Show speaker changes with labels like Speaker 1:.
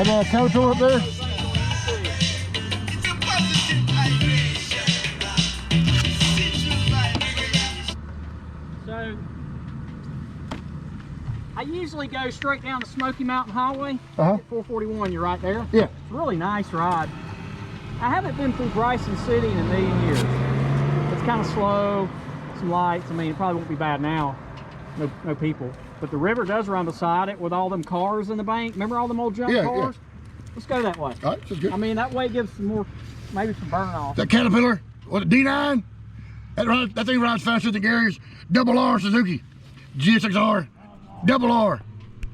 Speaker 1: That Caterpillar up there?
Speaker 2: So, I usually go straight down the Smoky Mountain Highway. At 441, you're right there.
Speaker 1: Yeah.
Speaker 2: It's a really nice ride. I haven't been through Bryson City in a million years. It's kind of slow, some lights. I mean, it probably won't be bad now. No people. But the river does run beside it with all them cars in the bank. Remember all them old junk cars? Let's go that way.
Speaker 1: All right, that's good.
Speaker 2: I mean, that way gives some more, maybe some burn off.
Speaker 1: That Caterpillar, what, a D9? That thing rides faster than Gary's double R Suzuki GSX-R, double R.